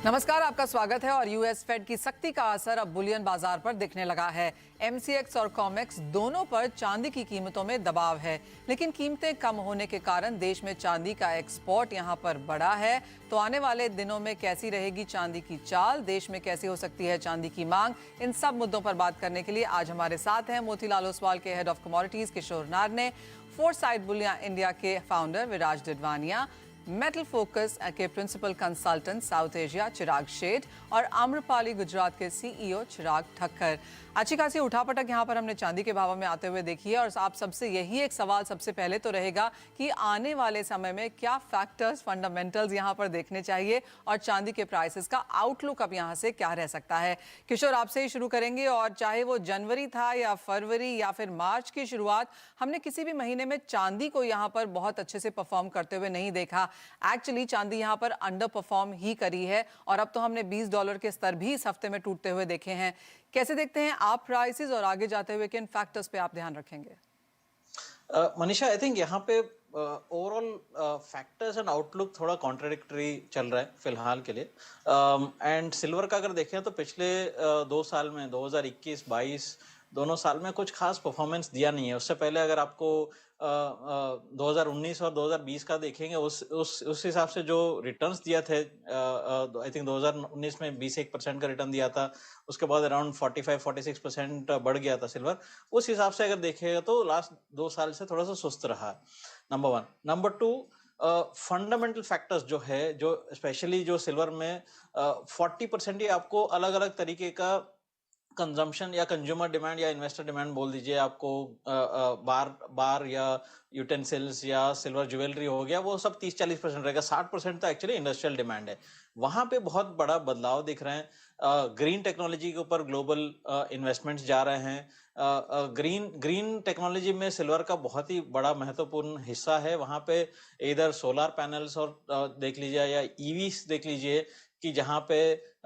नमस्कार, आपका स्वागत है। और यूएस फेड की सख्ती का असर अब बुलियन बाजार पर दिखने लगा है। एमसीएक्स और कॉमेक्स दोनों पर चांदी की कीमतों में दबाव है, लेकिन कीमतें कम होने के कारण देश में चांदी का एक्सपोर्ट यहां पर बढ़ा है। तो आने वाले दिनों में कैसी रहेगी चांदी की चाल, देश में कैसी हो सकती है चांदी की मांग, इन सब मुद्दों पर बात करने के लिए आज हमारे साथ हैं मोतीलाल ओसवाल के head of commodities Kishore Narne, foresight bullion India के founder Viraj Didwania, metal focus के principal consultant South Asia Chirag Sheth और आम्रपाली गुजरात के सीईओ चिराग ठक्कर। अच्छी खासी उठापटक यहाँ पर हमने चांदी के भाव में आते हुए देखी है और आप सबसे यही एक सवाल सबसे पहले तो रहेगा कि आने वाले समय में क्या फैक्टर्स, फंडामेंटल्स यहाँ पर देखने चाहिए और चांदी के प्राइसेस का आउटलुक अब यहाँ से क्या रह सकता है। किशोर, आपसे ही शुरू करेंगे। और चाहे वो जनवरी था या फरवरी या फिर मार्च की शुरुआत, हमने किसी भी महीने में चांदी को यहाँ पर बहुत अच्छे से परफॉर्म करते हुए नहीं देखा। एक्चुअली चांदी यहां पर अंडर परफॉर्म ही करी है और अब तो हमने $20 के स्तर भी इस हफ्ते में टूटते हुए देखे हैं। कैसे देखते हैं आप प्राइसेस और आगे जाते हुए किन फैक्टर्स पे आप ध्यान रखेंगे? मनीषा, आई थिंक यहाँ पे ओवरऑल फैक्टर्स एंड आउटलुक थोड़ा कॉन्ट्राडिक्टरी चल रहा है फिलहाल के लिए। एंड सिल्वर का अगर देखें तो पिछले 2 साल में 2021-22 दोनों साल में कुछ खास परफॉर्मेंस दिया नहीं है। उससे पहले अगर आपको 2019 और 2020 का देखेंगे, उस हिसाब से जो रिटर्न्स दिया थे, आई थिंक 2019 में 21% का रिटर्न दिया था। उसके बाद अराउंड 45-46% बढ़ गया था सिल्वर। उस हिसाब से अगर देखेगा तो लास्ट 2 साल से थोड़ा सा सुस्त रहा, number one. Number two, fundamental factors जो है, जो स्पेशली जो सिल्वर में 40% ही आपको अलग अलग तरीके का कंजम्पशन या कंज्यूमर डिमांड या इन्वेस्टर डिमांड बोल दीजिए, आपको बार या यूटेंसिल्स या सिल्वर ज्वेलरी हो गया, वो सब 30-40% रहेगा। 60% तो एक्चुअली इंडस्ट्रियल डिमांड है। वहां पे बहुत बड़ा बदलाव दिख रहे हैं। ग्रीन टेक्नोलॉजी के ऊपर ग्लोबल इन्वेस्टमेंट्स जा रहे हैं। ग्रीन टेक्नोलॉजी में सिल्वर का बहुत ही बड़ा महत्वपूर्ण हिस्सा है। वहां पे इधर सोलर पैनल्स और देख लीजिए या ईवीस देख लीजिए, कि जहाँ पे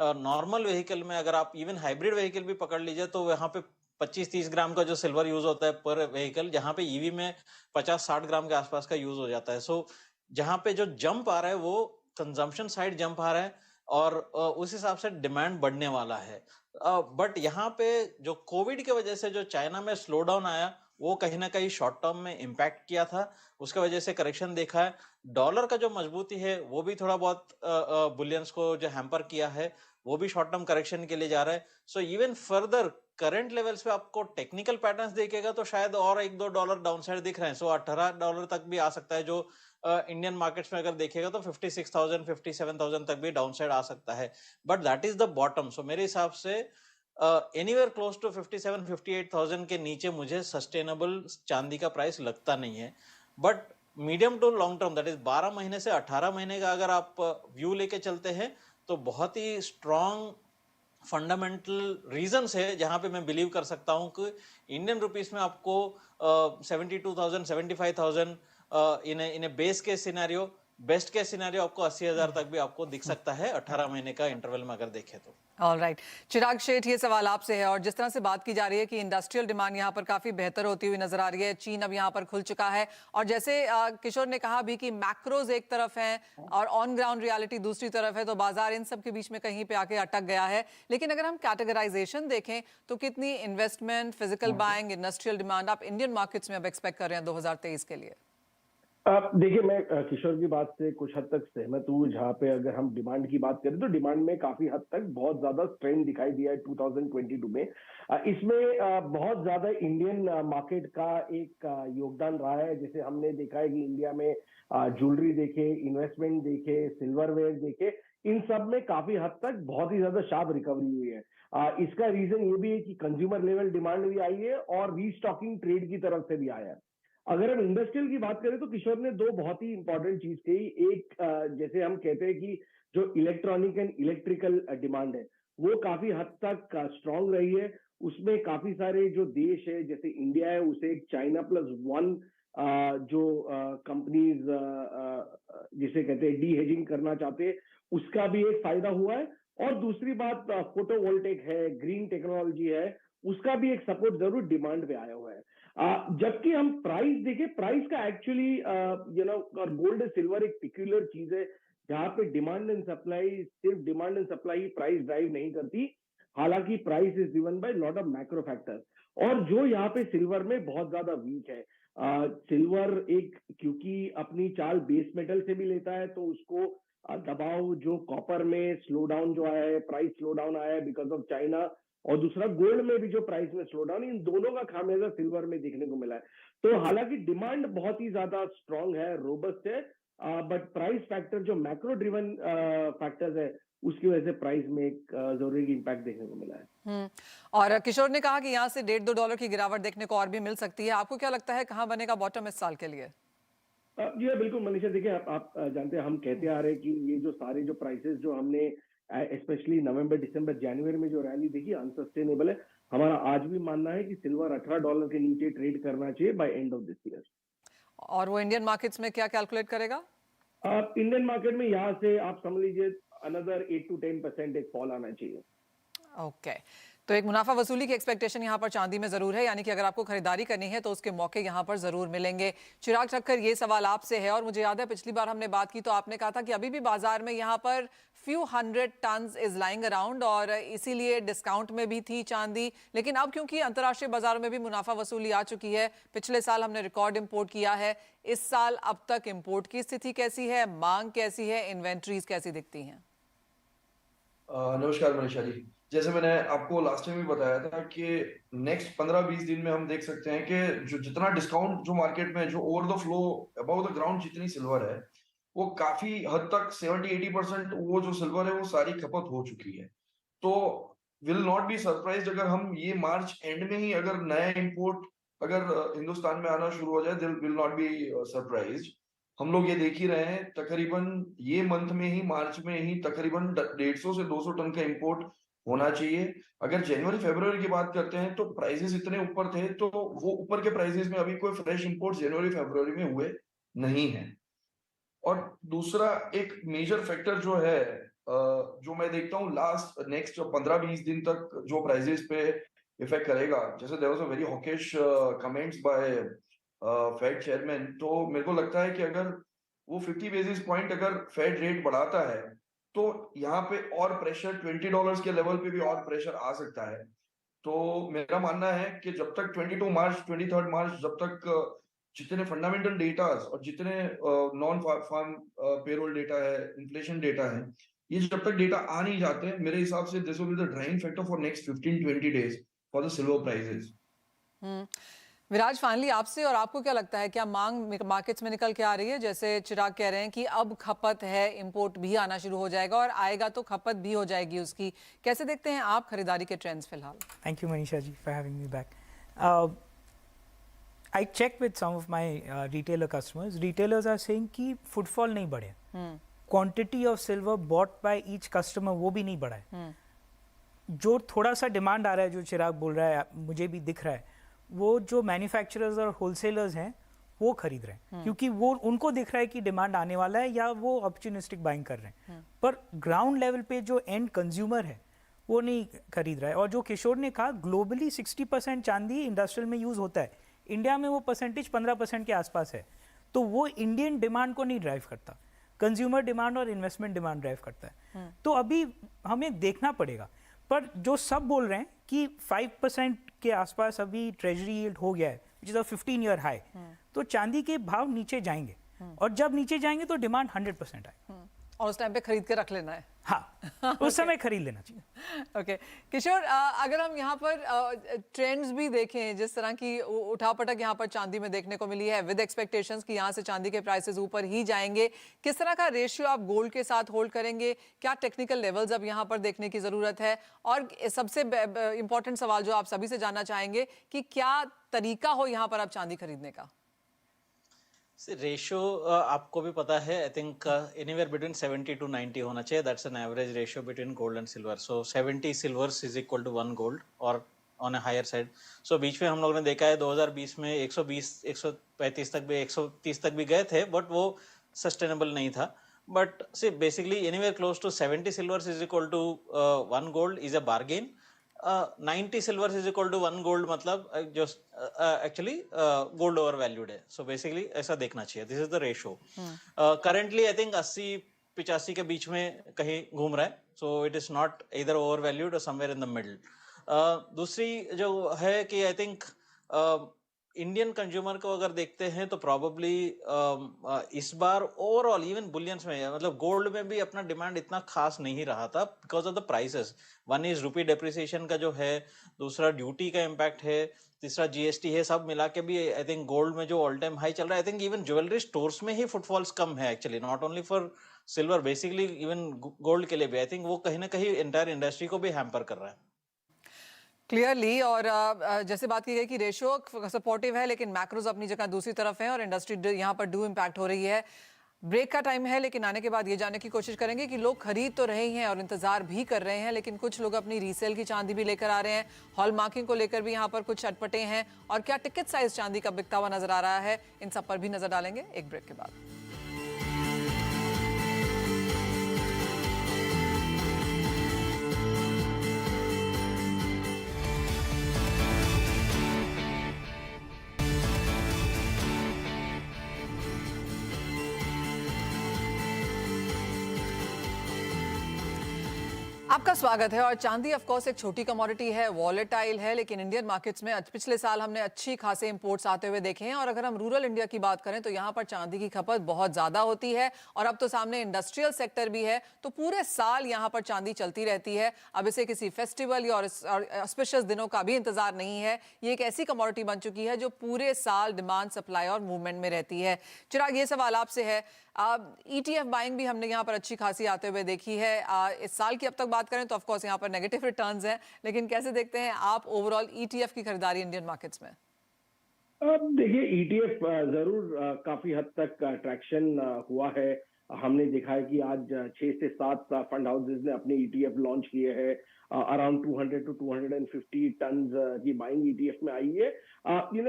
नॉर्मल व्हीकल में अगर आप इवन हाइब्रिड व्हीकल भी पकड़ लीजिए तो वहाँ पे 25-30 ग्राम का जो सिल्वर यूज होता है पर व्हीकल, जहाँ पे ईवी में 50-60 ग्राम के आसपास का यूज हो जाता है। सो जहाँ पे जो जंप आ रहा है वो कंजम्पशन साइड जंप आ रहा है और उस हिसाब से डिमांड बढ़ने वाला है। बट यहाँ पे जो कोविड की वजह से जो चाइना में स्लो डाउन आया, वो कहीं ना कहीं शॉर्ट टर्म में इम्पैक्ट किया था। उसके वजह से करेक्शन देखा है। डॉलर का जो मजबूती है वो भी थोड़ा बहुत बुलियंस को जो हैम्पर किया है, वो भी शॉर्ट टर्म करेक्शन के लिए जा रहा है। So even further current levels पे आपको टेक्निकल पैटर्न्स देखेगा तो शायद और $1-2 डाउन साइड दिख रहे हैं। सो $18 तक भी आ सकता है, जो इंडियन मार्केट्स में अगर देखेगा तो 56,000 57,000 तक भी डाउन साइड आ सकता है। But that is the bottom. So मेरे हिसाब से एनीवेयर क्लोज टू 57-58,000 के नीचे मुझे सस्टेनेबल चांदी का प्राइस लगता नहीं है। But medium to long term, that is 12 महीने से 18 महीने का अगर आप व्यू लेके चलते हैं तो बहुत ही स्ट्रॉन्ग फंडामेंटल रीजंस है जहां पे मैं बिलीव कर सकता हूं कि इंडियन रुपीस में आपको 72,000 75,000 in a base case scenario, best case scenario आपको 80,000 तक भी आपको दिख सकता है 18 महीने का इंटरवल में अगर देखें तो। ऑलराइट, चिराग शेठ, ये सवाल आपसे है। और जिस तरह से बात की जा रही है कि इंडस्ट्रियल डिमांड यहाँ पर काफी बेहतर होती हुई नजर आ रही है, चीन अब यहाँ पर खुल चुका है और जैसे किशोर ने कहा भी कि मैक्रोज एक तरफ हैं और ऑन ग्राउंड रियलिटी दूसरी तरफ है, तो बाजार इन सब के बीच में कहीं पे आके अटक गया है। लेकिन अगर हम कैटेगराइजेशन देखें तो कितनी investment, physical buying, industrial demand आप इंडियन मार्केट्स में अब एक्सपेक्ट कर रहे हैं 2023 के लिए? आप देखिए, मैं किशोर की बात से कुछ हद तक सहमत हूँ। जहाँ पे अगर हम डिमांड की बात करें तो डिमांड में काफी हद तक बहुत ज्यादा स्ट्रेंथ दिखाई दिया है 2022 में। इसमें बहुत ज्यादा इंडियन मार्केट का एक योगदान रहा है। जैसे हमने देखा है कि इंडिया में ज्वेलरी देखे, इन्वेस्टमेंट देखे, सिल्वरवेयर देखे, इन सब में काफी हद तक बहुत ही ज्यादा शार्प रिकवरी हुई है। इसका रीजन ये भी है कि कंज्यूमर लेवल डिमांड भी आई है और रीस्टॉकिंग ट्रेड की तरफ से भी आया है। अगर हम इंडस्ट्रियल की बात करें तो किशोर ने दो बहुत ही इंपॉर्टेंट चीज कही। एक, जैसे हम कहते हैं कि जो इलेक्ट्रॉनिक एंड इलेक्ट्रिकल डिमांड है वो काफी हद तक स्ट्रांग रही है। उसमें काफी सारे जो देश है, जैसे इंडिया है, उसे एक China Plus One जो कंपनीज जिसे कहते हैं डी हेजिंग करना चाहते हैं, उसका भी एक फायदा हुआ है। और दूसरी बात, फोटोवोल्टेक है, ग्रीन टेक्नोलॉजी है, उसका भी एक सपोर्ट जरूर डिमांड पे आया हुआ है। जबकि हम प्राइस देखें, प्राइस का एक्चुअली और गोल्ड सिल्वर एक पिक्यूलर चीज है जहां पे डिमांड एंड सप्लाई, सिर्फ demand and supply he price drive नहीं करती, हालांकि price is driven by lot of macro factors. और जो यहाँ पे सिल्वर में बहुत ज्यादा वीक है, सिल्वर एक क्योंकि अपनी चाल बेस मेटल से भी लेता है, तो उसको दबाव जो कॉपर में स्लो डाउन जो आया है, प्राइस स्लो डाउन आया है बिकॉज ऑफ चाइना, और दूसरा गोल्ड में भी जो प्राइस में स्लो डाउन, इन दोनों का खामियाजा सिल्वर में देखने को मिला है। तो हालांकि डिमांड बहुत ही ज्यादा स्ट्रांग है, रोबस्ट है, बट प्राइस फैक्टर जो मैक्रो ड्रिवन फैक्टर्स है उसकी वजह से प्राइस में एक जरूरी इम्पैक्ट देखने को मिला है। और किशोर ने कहा कि यहाँ से $1.5-2 की गिरावट देखने को और भी मिल सकती है। आपको क्या लगता है कहाँ बनेगा बॉटम इस साल के लिए? जी हाँ, बिल्कुल मनीषा, देखिए आप जानते हैं, हम कहते आ रहे हैं कि ये जो सारे जो प्राइसेस जो हमने स्पेशली नवंबर, दिसंबर, जनवरी में जो रैली देखी अनसस्टेनेबल है। हमारा आज भी मानना है कि सिल्वर $18 के नीचे ट्रेड करना चाहिए by end of this year. और वो इंडियन मार्केट्स में क्या कैलकुलेट करेगा? इंडियन मार्केट में यहाँ से आप समझ लीजिए अनदर 8 to 10% एक फॉल आना चाहिए। ओके, तो एक मुनाफा वसूली की एक्सपेक्टेशन यहाँ पर चांदी में जरूर है, यानी कि अगर आपको खरीदारी करनी है तो उसके मौके यहाँ पर जरूर मिलेंगे। चिराग ठक्कर, ये सवाल आपसे है, और मुझे याद है पिछली बार हमने बात की तो आपने कहा था कि अभी भी बाजार में यहाँ पर few hundred turns is lying around, और इसीलिए डिस्काउंट में भी थी चांदी। लेकिन अब क्योंकि अंतर्राष्ट्रीय बाजारों में भी मुनाफा वसूली आ चुकी है, पिछले साल हमने रिकॉर्ड इंपोर्ट किया है, इस साल अब तक इंपोर्ट की स्थिति कैसी है, मांग कैसी है, इन्वेंट्रीज कैसी दिखती हैं? नमस्कार मनीषा जी। जैसे मैंने आपको लास्ट टाइम भी बताया था कि नेक्स्ट 15-20 दिन में हम देख सकते हैं कि जो जितना डिस्काउंट जो मार्केट में जो over the flow above the ground जितनी सिल्वर है, वो काफी हद तक 70-80% वो जो सिल्वर है वो सारी खपत हो चुकी है। तो विल नॉट बी सरप्राइज्ड अगर हम ये मार्च एंड में ही अगर नया इंपोर्ट अगर हिंदुस्तान में आना शुरू हो जाए, विल नॉट बी सरप्राइज्ड। हम लोग ये देख ही रहे हैं, तकरीबन ये मंथ में ही, मार्च में ही तकरीबन 150 से 200 टन का इंपोर्ट होना चाहिए। अगर जनवरी फरवरी की बात करते हैं तो प्राइसेस इतने ऊपर थे, तो वो ऊपर के प्राइसेस में अभी कोई फ्रेश इंपोर्ट जनवरी फरवरी में हुए नहीं है। और दूसरा एक मेजर फैक्टर जो है, जो मैं देखता हूँ लास्ट नेक्स्ट 15-20 दिन तक जो प्राइसेस पे इफेक्ट करेगा, जैसे there was a very hawkish comments by Fed chairman, तो मेरे को लगता है कि अगर वो 50 बेसिस पॉइंट अगर फेड रेट बढ़ाता है तो यहाँ पे और प्रेशर $20 के लेवल पे भी और प्रेशर आ सकता है। तो मेरा मानना है कि जब तक 22 मार्च 23 मार्च जब तक जितने फंडामेंटल डेटास और जितने नॉन फार्म पेरोल डेटा है, इन्फ्लेशन डेटा है, ये जब तक डेटा आ नहीं जाते, मेरे हिसाब से this will be the driving factor for next 15-20 days for the silver prices. Viraj, finally आपसे, और आपको क्या लगता है क्या मांग मार्केट्स में निकल के आ रही है? जैसे चिराग कह रहे हैं कि अब खपत है, इंपोर्ट भी आना शुरू हो जाएगा, और आएगा तो खपत भी हो जाएगी उसकी। कैसे देखते हैं आप खरीदारी के ट्रेंड्स फिलहाल? Thank you, Manisha ji, for having me back. I checked with some of my retailer customers. Retailers are saying कि footfall नहीं बढ़े, quantity of silver bought by each customer वो भी नहीं बढ़ा है। जो थोड़ा सा डिमांड आ रहा है, जो चिराग बोल रहा है, मुझे भी दिख रहा है, वो जो मैन्युफैक्चरर्स और होलसेलर्स हैं वो खरीद रहे हैं, क्योंकि वो उनको दिख रहा है कि डिमांड आने वाला है, या वो अपॉर्चुनिस्टिक बाइंग कर रहे हैं। पर ग्राउंड लेवल पे जो एंड कंज्यूमर है वो नहीं खरीद रहा है। और जो किशोर ने कहा, ग्लोबली 60% चांदी इंडस्ट्रियल में यूज होता है, इंडिया में वो परसेंटेज 15% के आसपास है। तो वो इंडियन डिमांड को नहीं ड्राइव करता, कंज्यूमर डिमांड और इन्वेस्टमेंट डिमांड ड्राइव करता है। तो अभी हमें देखना पड़ेगा। पर जो सब बोल रहे हैं कि 5% के आसपास अभी ट्रेजरी यील्ड हो गया है, which is a 15-year high, तो चांदी के भाव नीचे जाएंगे, और जब नीचे जाएंगे तो डिमांड 100% आए, और उस टाइम पे खरीद के रख लेना है। हाँ, उस समय खरीद लेना चाहिए। ओके किशोर, अगर हम यहाँ पर ट्रेंड्स भी देखें, जिस तरह की उठापटक यहाँ पर चांदी में देखने को मिली है, विद एक्सपेक्टेशंस कि यहाँ से चांदी के प्राइसेस ऊपर ही जाएंगे, किस तरह का रेशियो आप गोल्ड के साथ होल्ड करेंगे? क्या टेक्निकल लेवल्स अब यहाँ पर देखने की जरूरत है? और सबसे इंपॉर्टेंट सवाल जो आप सभी से जानना चाहेंगे कि क्या तरीका हो यहाँ पर आप चांदी खरीदने का? रेशियो आपको भी पता है, I think anywhere between 70 to 90 होना चाहिए। That's an average ratio between gold and silver. So 70 silvers is equal to 1 gold, और on a higher side. So बीच में हम लोगों ने देखा है 2020 में 120 135 तक भी 130 तक भी गए थे, बट वो सस्टेनेबल नहीं था। But see basically anywhere close to 70 silvers is equal to 1 gold is a bargain. 90 silver is equal to 1 gold, मतलब जो एक्चुअली गोल्ड ओवर वैल्यूड है. सो बेसिकली ऐसा देखना चाहिए. This is the ratio. Currently I think 80-85 के बीच में कहीं घूम रहा है. सो इट इज नॉट इधर ओवर वैल्यूड और समवेयर इन द मिडल. दूसरी जो है कि आई थिंक इंडियन कंज्यूमर को अगर देखते हैं तो प्रॉबली इस बार ओवरऑल इवन बुलियंस में, मतलब गोल्ड में भी अपना डिमांड इतना खास नहीं रहा था because of the prices. One is rupee depreciation का जो है, दूसरा ड्यूटी का इम्पैक्ट है, तीसरा जीएसटी है. सब मिला के भी आई थिंक गोल्ड में जो ऑल टाइम हाई चल रहा है, I think even jewellery stores में ही फुटफॉल्स कम है actually, not only for silver, basically even gold के लिए भी. आई थिंक वो कहीं ना कहीं एंटायर इंडस्ट्री को भी हैम्पर कर रहा है क्लियरली. और जैसे बात की गई कि रेशियो सपोर्टिव है, लेकिन मैक्रोज अपनी जगह दूसरी तरफ है और इंडस्ट्री यहाँ पर डू इम्पैक्ट हो रही है. ब्रेक का टाइम है, लेकिन आने के बाद ये जानने की कोशिश करेंगे कि लोग खरीद तो रहे हैं और इंतजार भी कर रहे हैं, लेकिन कुछ लोग अपनी रीसेल की चांदी भी लेकर आ रहे हैं. हॉल मार्किंग को लेकर भी यहाँ पर कुछ अटपटे हैं. और क्या टिकट साइज चांदी का बिकता हुआ नजर आ रहा है, इन सब पर भी नजर डालेंगे एक ब्रेक के बाद. आपका स्वागत है. और चांदी ऑफ कोर्स एक छोटी कमोडिटी है, वॉलेटाइल है, लेकिन इंडियन मार्केट्स में पिछले साल हमने अच्छी खासे इंपोर्ट्स आते हुए देखे हैं. और अगर हम रूरल इंडिया की बात करें तो यहाँ पर चांदी की खपत बहुत ज्यादा होती है. और अब तो सामने इंडस्ट्रियल सेक्टर भी है, तो पूरे साल यहाँ पर चांदी चलती रहती है. अब इसे किसी फेस्टिवल या ऑस्पिशियस दिनों का भी इंतजार नहीं है. ये एक ऐसी कमोडिटी बन चुकी है जो पूरे साल डिमांड, सप्लाई और मूवमेंट में रहती है. चिराग, ये सवाल आपसे है. ETF बाइंग भी हमने यहाँ पर अच्छी खासी आते हुए देखी है. इस साल की अब तक बात करें तो ऑफ कोर्स यहाँ पर नेगेटिव रिटर्न्स हैं, लेकिन कैसे देखते हैं आप ओवरऑल ETF की खरीदारी इंडियन मार्केट्स में? देखिए, ETF जरूर काफी हद तक ट्रैक्शन हुआ है. हमने देखा है कि आज 6 से 7 फंड हाउसेज ने अपने ETF लॉन्च किए हैं. अराउंड 200 to 250 टन की बाइंग ETF में आई है.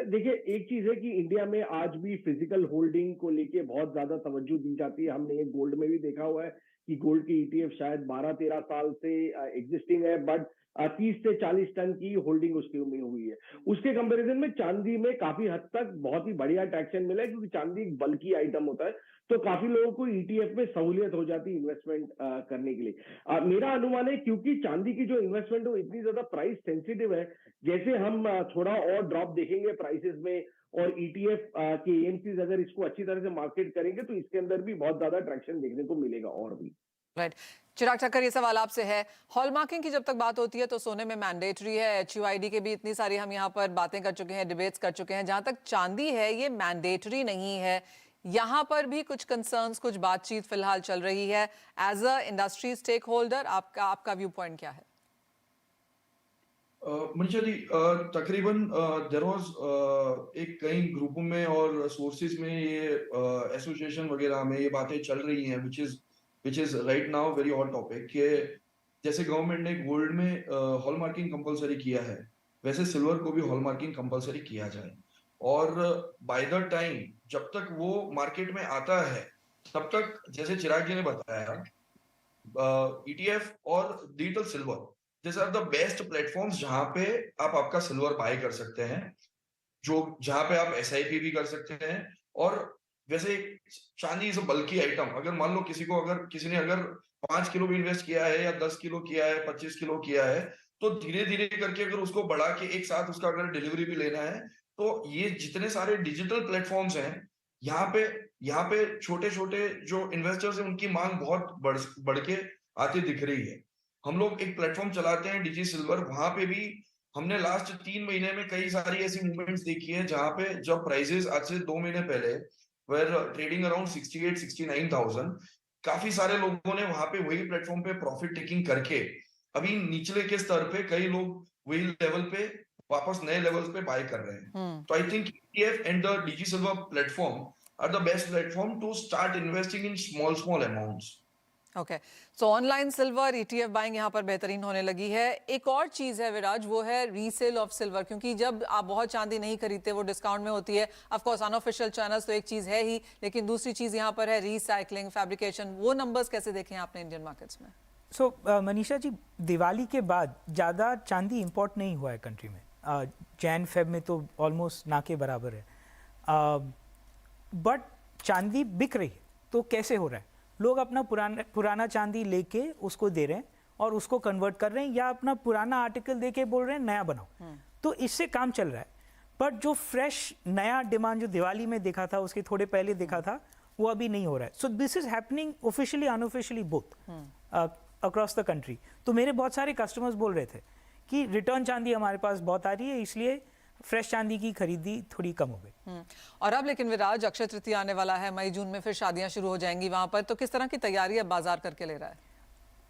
देखिए, एक चीज है कि इंडिया में आज भी फिजिकल होल्डिंग को लेके बहुत ज्यादा तवज्जो दी जाती है. हमने ये गोल्ड में भी देखा हुआ है कि गोल्ड की ETF शायद 12-13 साल से एग्जिस्टिंग है, बट 30 से 40 टन की होल्डिंग उसकी में हुई है. उसके कंपैरिजन में चांदी में काफी हद तक बहुत ही बढ़िया ट्रैक्शन मिला है, क्योंकि चांदी एक बल्की आइटम होता है, तो काफी लोगों को ETF में सहूलियत हो जाती है इन्वेस्टमेंट करने के लिए. मेरा अनुमान है क्योंकि चांदी की जो इन्वेस्टमेंट है वो इतनी ज्यादा प्राइस सेंसिटिव है, जैसे हम थोड़ा और ड्रॉप देखेंगे प्राइसेस में और ETF के AMCs अगर इसको अच्छी तरह से मार्केट करेंगे तो इसके अंदर भी बहुत ज्यादा ट्रैक्शन देखने को मिलेगा. और भी राइट. चिराग ठक्कर, ये सवाल आपसे है. हॉलमार्किंग की जब तक बात होती है तो सोने में मैंडेटरी है, HUID के भी इतनी सारी हम यहाँ पर बातें कर चुके हैं, डिबेट्स कर चुके हैं. जहां तक चांदी है ये मैंडेटरी नहीं है. यहाँ पर भी कुछ कंसर्न्स, कुछ बातचीत फिलहाल चल रही है. As a industry stakeholder आपका व्यू पॉइंट क्या है? मनीषा जी, तकरीबन देयर वाज एक कई ग्रुपों में और सोर्सेज में ये एसोसिएशन वगैरह में ये बातें चल रही हैं, which is right now very hot topic, कि जैसे गवर्नमेंट ने गोल्ड में हॉलमार्किंग कंपलसरी किया है, वैसे सिल्वर को भी हॉलमार्किंग कंपलसरी किया जाए. और बाय द टाइम जब तक वो मार्केट में आता है तब तक, जैसे चिराग जी ने बताया, ETF और digital silver this are the best platforms जहां पे आप आपका सिल्वर बाय कर सकते हैं, जहां पे आप SIP भी कर सकते हैं. और वैसे चांदी इज अ बल्की आइटम. अगर मान लो किसी ने अगर 5 किलो भी इन्वेस्ट किया है या 10 किलो किया है, 25 किलो किया है, तो धीरे धीरे करके अगर उसको बढ़ा के एक साथ उसका अगर डिलीवरी भी लेना है, तो ये जितने सारे डिजिटल प्लेटफॉर्म्स हैं, यहाँ पे छोटे छोटे जो इन्वेस्टर्स हैं उनकी मांग बहुत बढ़ के आती दिख रही है. हम लोग एक प्लेटफॉर्म चलाते हैं डिजी सिल्वर, वहां पे भी हमने लास्ट 3 महीने में कई सारी ऐसी मूवमेंट्स देखी है जहां पे जब प्राइसेस आज से 2 महीने पहले वेर ट्रेडिंग अराउंड 68-69,000, काफी सारे लोगों ने वहां पे वही प्लेटफॉर्म पे प्रॉफिट टेकिंग करके अभी निचले के स्तर पे कई लोग वही लेवल पे वापस नए लेवल्स पे बाय कर रहे हैं. तो I think ETF and the digi silver platform are the best platform to start investing in small amounts. Okay, so online silver ETF buying यहाँ पर बेहतरीन होने लगी है. एक और चीज़ है विराज, वो है रीसेल ऑफ सिल्वर, क्योंकि जब आप बहुत चांदी नहीं खरीदते वो डिस्काउंट में होती है. ऑफ कोर्स अनऑफिशियल चैनल्स तो एक चीज़ है ही, लेकिन दूसरी चीज़ यहाँ पर है रीसाइक्लिंग, फैब्रिकेशन. वो नंबर्स कैसे देखें आपने इंडियन मार्केट्स में? सो मनीषा जी, दिवाली के बाद ज़्यादा चांदी इंपोर्ट नहीं हुआ है कंट्री में। जैन फेब में तो ऑलमोस्ट ना के बराबर है, बट चांदी बिक रही है। तो कैसे हो रहा है? लोग अपना पुराना चांदी लेके उसको दे रहे हैं और उसको कन्वर्ट कर रहे हैं, या अपना पुराना आर्टिकल देके बोल रहे हैं नया बनाओ। तो इससे काम चल रहा है। बट जो फ्रेश नया डिमांड जो दिवाली में देखा था, उसके थोड़े पहले देखा था, वो अभी नहीं हो रहा है। So this is happening officially unofficially both across the country. तो मेरे बहुत सारे कस्टमर्स बोल रहे थे कि रिटर्न चांदी हमारे पास बहुत आ रही है, इसलिए फ्रेश चांदी की खरीदी थोड़ी कम हो गई। और अब लेकिन विराज, अक्षय तृतीया आने वाला है, मई जून में फिर शादियां शुरू हो जाएंगी वहां पर, तो किस तरह की तैयारी अब बाजार करके ले रहा है?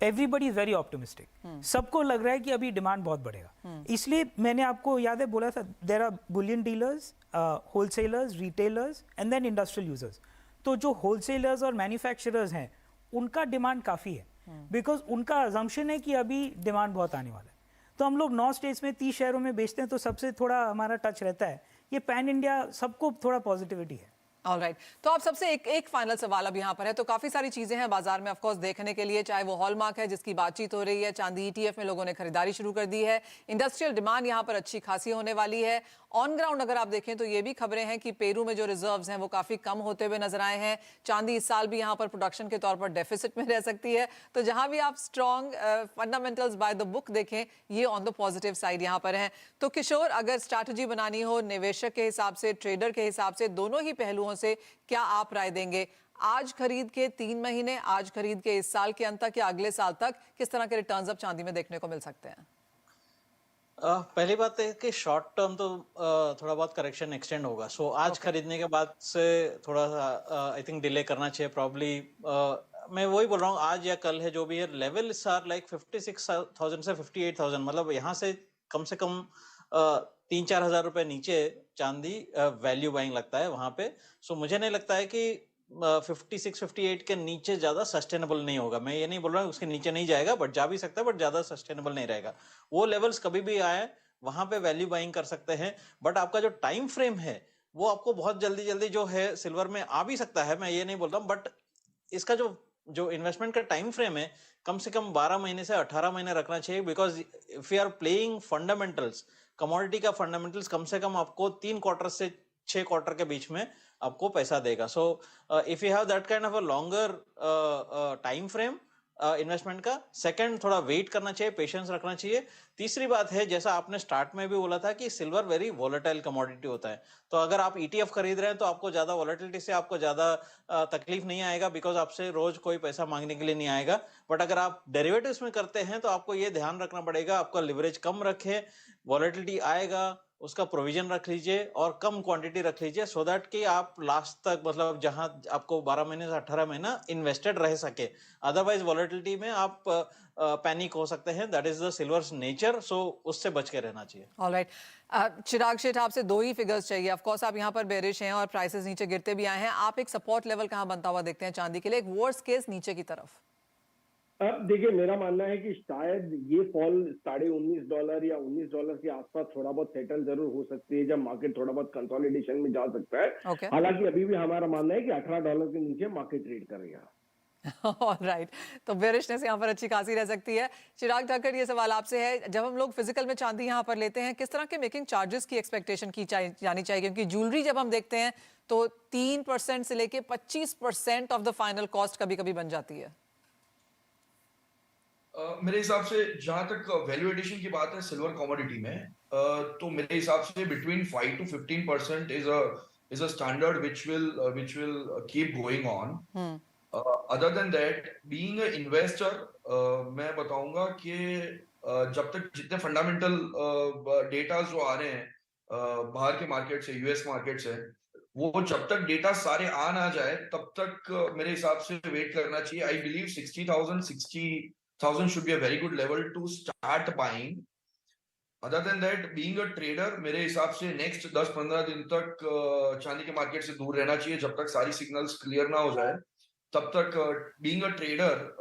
Everybody is very optimistic. सबको लग रहा है कि अभी डिमांड बहुत बढ़ेगा। इसलिए मैंने आपको याद है बोला था, there are bullion dealers, wholesalers, retailers and then industrial users. तो जो होलसेलर्स और मैन्युफैक्चरर्स हैं, उनका डिमांड काफ़ी है, बिकॉज उनका अजम्पशन है कि अभी डिमांड बहुत आने वाला है। तो हम लोग 9 स्टेट्स में 30 शहरों में बेचते हैं, तो सबसे थोड़ा हमारा टच रहता है। ये पैन इंडिया सबको थोड़ा पॉजिटिविटी है। ऑलराइट, तो आप सबसे एक फाइनल सवाल अब यहाँ पर है। तो काफी सारी चीजें हैं बाजार में ऑफ कोर्स देखने के लिए, चाहे वो हॉलमार्क है जिसकी बातचीत हो रही है, चांदी ETF में लोगों ने खरीदारी शुरू कर दी है, इंडस्ट्रियल डिमांड यहाँ पर अच्छी खासी होने वाली है। ऑन ग्राउंड अगर आप देखें तो ये भी खबरें हैं कि पेरू में जो रिजर्व्स हैं वो काफी कम होते हुए नजर आए हैं। चांदी इस साल भी यहाँ पर प्रोडक्शन के तौर पर डेफिसिट में रह सकती है। तो जहां भी आप strong fundamentals by the book देखें, ये ऑन द पॉजिटिव साइड यहाँ पर है। तो किशोर, अगर स्ट्रैटेजी बनानी हो निवेशक के हिसाब से, ट्रेडर के हिसाब से, दोनों ही पहलुओं से क्या आप राय देंगे? आज खरीद के 3 महीने, आज खरीद के इस साल के अंत तक या अगले साल तक, किस तरह के रिटर्न्स अब चांदी में देखने को मिल सकते हैं? पहली बात है कि शॉर्ट टर्म तो थोड़ा बहुत करेक्शन एक्सटेंड होगा। सो आज खरीदने के बाद से थोड़ा सा आई थिंक डिले करना चाहिए प्रॉब्ली। मैं वही बोल रहा हूँ, आज या कल है जो भी है, लेवल आर लाइक 56,000 से 58,000, मतलब यहाँ से कम 3-4 हजार रुपए नीचे चांदी वैल्यू बाइंग लगता है वहां पे। सो मुझे नहीं लगता है कि 56-58 के नीचे ज्यादा सस्टेनेबल नहीं होगा। मैं ये नहीं बोल रहा हूँ उसके नीचे नहीं जाएगा, बट जा भी सकता है, बट ज्यादा सस्टेनेबल नहीं रहेगा। वो लेवल्स कभी भी आए वहां पे वैल्यू बाइंग कर सकते हैं, बट आपका जो टाइम फ्रेम है वो आपको बहुत जल्दी जल्दी जो है सिल्वर में आ भी सकता है, मैं ये नहीं बोलता हूँ, बट इसका जो इन्वेस्टमेंट का टाइम फ्रेम है कम से कम 12 महीने से 18 महीने रखना चाहिए। Because if you are playing fundamentals, commodity का फंडामेंटल्स कम से कम आपको 3 क्वार्टर से 6 क्वार्टर के बीच में आपको पैसा देगा। So if you have that kind of a longer time frame investment का, सेकंड थोड़ा वेट करना चाहिए, पेशेंस रखना चाहिए। तीसरी बात है, जैसा आपने स्टार्ट में भी बोला था कि सिल्वर वेरी वोलेटाइल कमोडिटी होता है, तो अगर आप ETF खरीद रहे हैं तो आपको ज्यादा वोलेटिलिटी से आपको ज्यादा तकलीफ नहीं आएगा, बिकॉज आपसे रोज कोई पैसा मांगने के लिए नहीं आएगा। बट अगर आप डेरिवेटिव्स में करते हैं तो आपको ये ध्यान रखना पड़ेगा, आपका लिवरेज कम रखे, वॉलेटिलिटी आएगा उसका प्रोविजन रख लीजिए और कम क्वांटिटी रख लीजिए, सो दैट कि आप लास्ट तक, मतलब जहां आपको 12 महीने से 18 महीना इन्वेस्टेड रह सके। अदरवाइज वॉलेटिलिटी में आप पैनिक हो सकते हैं, that is the silver's nature. So उससे बच के रहना चाहिए। ऑलराइट, चिराग शेठ, आपसे 2 ही फिगर्स चाहिए। ऑफ कोर्स आप यहाँ पर बेरिश हैं और प्राइसेस नीचे गिरते भी आए हैं। आप एक सपोर्ट लेवल कहाँ बनता हुआ देखते हैं चांदी के लिए, एक वर्स्ट केस नीचे की तरफ? अब देखिए, मेरा मानना है कि शायद ये फॉल $19.5 या $19 के आसपास थोड़ा बहुत सेटल जरूर हो सकती है, जब मार्केट थोड़ा बहुत कंसोलिडेशन में जा सकता है। Okay. हालांकि अभी भी हमारा मानना है कि $18 के नीचे मार्केट ट्रेड करेगा। ऑलराइट, तो बेरिशनेस यहाँ पर अच्छी खासी रह सकती है। चिराग ठाकर, ये सवाल आपसे है, जब हम लोग फिजिकल में चांदी यहाँ पर लेते हैं, किस तरह के मेकिंग चार्जेस की एक्सपेक्टेशन की जानी चाहिए? क्योंकि ज्वेलरी जब हम देखते हैं तो 3% से लेके 25% ऑफ द फाइनल कॉस्ट कभी कभी बन जाती है। मेरे हिसाब से जहां तक वैल्यू एडिशन की बात है सिल्वर कमोडिटी में, तो मेरे हिसाब से between 5 to 15% is a standard which will keep going on. Other than that, being a investor, मैं बताऊंगा कि जब तक जितने फंडामेंटल डेटा जो आ रहे हैं बाहर के मार्केट से, यूएस मार्केट से, वो जब तक डेटा सारे आ ना जाए तब तक मेरे हिसाब से वेट करना चाहिए। I believe 60,000 should be a very good level to start buying. Other than that, being a trader, मेरे हिसाब से नेक्स्ट 10-15 दिन तक चांदी के मार्केट से दूर रहना चाहिए, जब तक सारी सिग्नल्स क्लियर ना हो जाए तब तक बीइंग अ ट्रेडर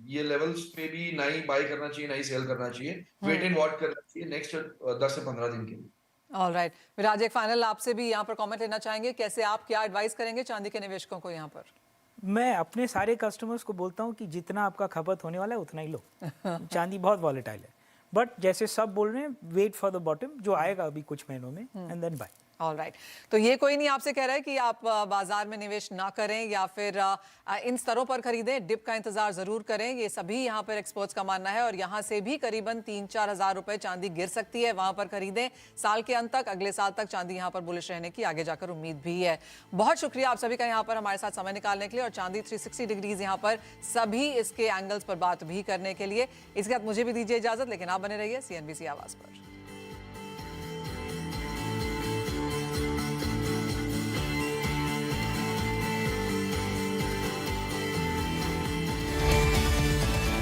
ये लेवल्स पे भी ना ही बाय करना चाहिए ना ही सेल करना चाहिए, वेट एंड वॉच करना चाहिए नेक्स्ट 10 से 15 दिन के लिए। ऑलराइट, विराज, एक फाइनल आपसे भी यहाँ पर कमेंट लेना चाहेंगे, कैसे आप क्या एडवाइस करेंगे चांदी के निवेशकों को यहाँ पर? मैं अपने सारे कस्टमर्स को बोलता हूँ कि जितना आपका खपत होने वाला है उतना ही लो। चांदी बहुत वॉलेटाइल है, बट जैसे सब बोल रहे हैं वेट फॉर द बॉटम, जो आएगा अभी कुछ महीनों में, and then buy. All right, तो ये कोई नहीं आपसे कह रहा है कि आप बाजार में निवेश ना करें या फिर इन स्तरों पर खरीदें, डिप का इंतजार जरूर करें। ये सभी यहाँ पर एक्सपर्ट्स का मानना है और यहाँ से भी करीबन 3-4 हज़ार रुपए चांदी गिर सकती है, वहां पर खरीदें। साल के अंत तक, अगले साल तक चांदी यहाँ पर बुलिश रहने की आगे जाकर उम्मीद भी है। बहुत शुक्रिया आप सभी का यहाँ पर हमारे साथ समय निकालने के लिए और चांदी 360 डिग्रीज यहाँ पर सभी इसके एंगल्स पर बात भी करने के लिए। इसके साथ मुझे भी दीजिए इजाजत, लेकिन आप बने रहिए CNBC आवाज पर।